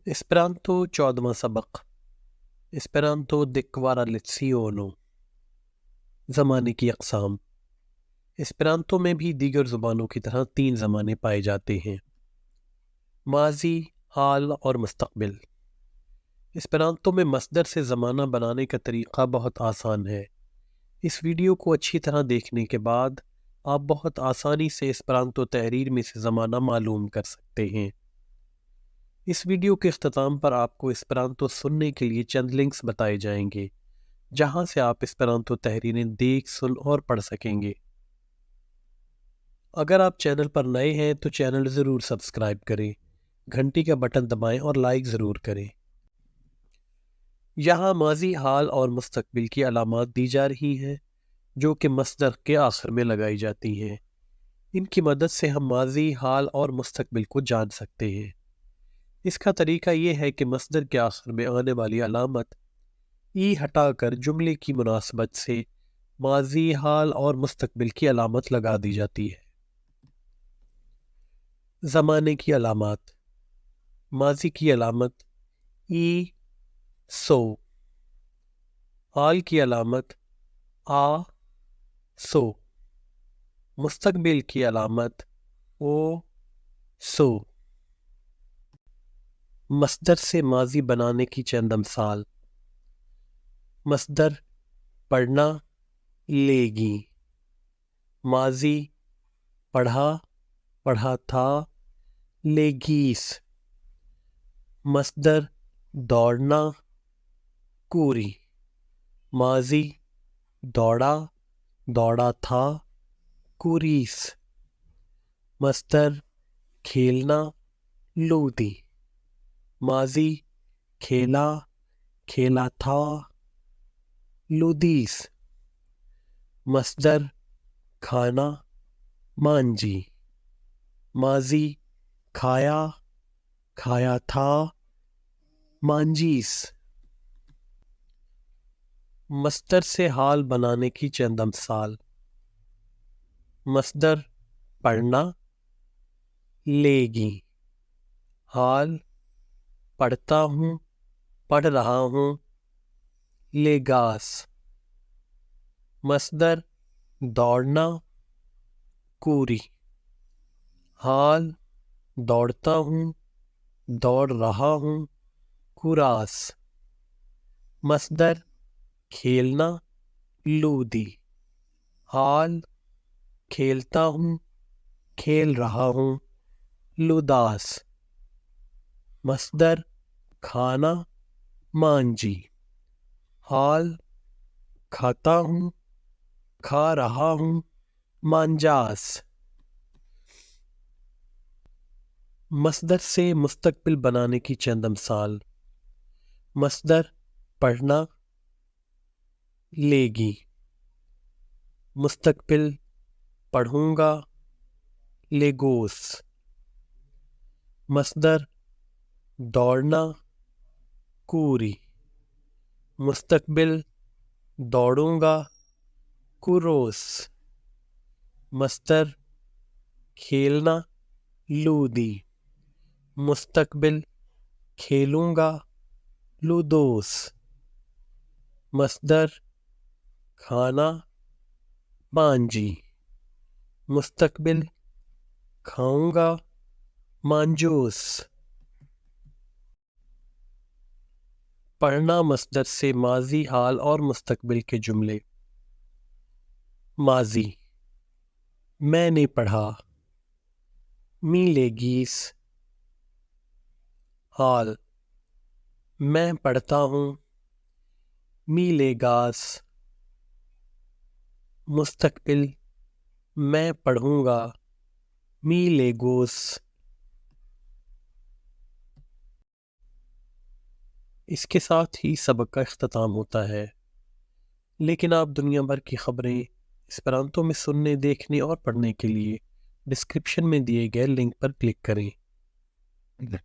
Esperanto 14واں سبق Esperanto de kvara lezione زمانے کی اقسام اسپرانتو میں بھی دیگر زبانوں کی طرح 3 زمانے پائے جاتے ہیں: ماضی، حال اور مستقبل۔ اسپرانتو میں مصدر سے زمانہ بنانے کا طریقہ بہت آسان ہے۔ اس ویڈیو کو اچھی طرح دیکھنے کے بعد آپ بہت آسانی سے اسپرانتو تحریر میں سے زمانہ معلوم کر سکتے ہیں۔ اس ویڈیو کے اختتام پر آپ کو اسپرانتو سننے کے لیے چند لنکس بتائے جائیں گے جہاں سے آپ اسپرانتو تحریریں دیکھ، سن اور پڑھ سکیں گے۔ اگر آپ چینل پر نئے ہیں تو چینل ضرور سبسکرائب کریں، گھنٹی کا بٹن دبائیں اور لائک ضرور کریں۔ یہاں ماضی، حال اور مستقبل کی علامات دی جا رہی ہیں جو کہ مصدر کے آخر میں لگائی جاتی ہیں۔ ان کی مدد سے ہم ماضی، حال اور مستقبل کو جان سکتے ہیں۔ اس کا طریقہ یہ ہے کہ مصدر کے آخر میں آنے والی علامت ای ہٹا کر جملے کی مناسبت سے ماضی، حال اور مستقبل کی علامت لگا دی جاتی ہے۔ زمانے کی علامات: ماضی کی علامت ای سو، حال کی علامت آ سو، مستقبل کی علامت او سو۔ مصدر سے ماضی بنانے کی چند امثال: مصدر پڑھنا، لے گی۔ ماضی پڑھا، پڑھا تھا، لیگیس۔ مصدر دوڑنا، کوری۔ ماضی دوڑا، دوڑا تھا، کوریس۔ مصدر کھیلنا، لودی۔ ماضی کھیلا، کھیلا تھا، لودیس۔ مصدر کھانا، مانجی۔ ماضی کھایا، کھایا تھا، مانجیس۔ مصدر سے حال بنانے کی چند امثال: مصدر پڑھنا، لے گی۔ حال پڑھتا ہوں، پڑھ رہا ہوں، لیگاس۔ مصدر دوڑنا، کوری۔ حال دوڑتا ہوں، دوڑ رہا ہوں، کوراس۔ مصدر کھیلنا، لودی۔ حال کھیلتا ہوں، کھیل رہا ہوں، لوداس۔ مصدر کھانا، مانجی۔ حال کھاتا ہوں، کھا رہا ہوں، مانجاس۔ مصدر سے مستقبل بنانے کی چند امثال: مصدر پڑھنا، لے گی۔ مستقبل پڑھوں گا، لیگوس۔ مصدر دوڑنا، کوری۔ مستقبل دوڑوں گا، کوروس۔ مصدر کھیلنا، لودی۔ مستقبل کھیلوں گا، لودوس۔ مصدر کھانا، مانجی۔ مستقبل کھاؤں گا، مانجوس۔ پڑھنا مصدر سے ماضی، حال اور مستقبل کے جملے: ماضی میں نے پڑھا، می لیگیس۔ حال میں پڑھتا ہوں، می لیگاس۔ مستقبل میں پڑھوں گا، می لیگوس۔ اس کے ساتھ ہی سبق کا اختتام ہوتا ہے، لیکن آپ دنیا بھر کی خبریں اسپرانتو میں سننے، دیکھنے اور پڑھنے کے لیے ڈسکرپشن میں دیے گئے لنک پر کلک کریں۔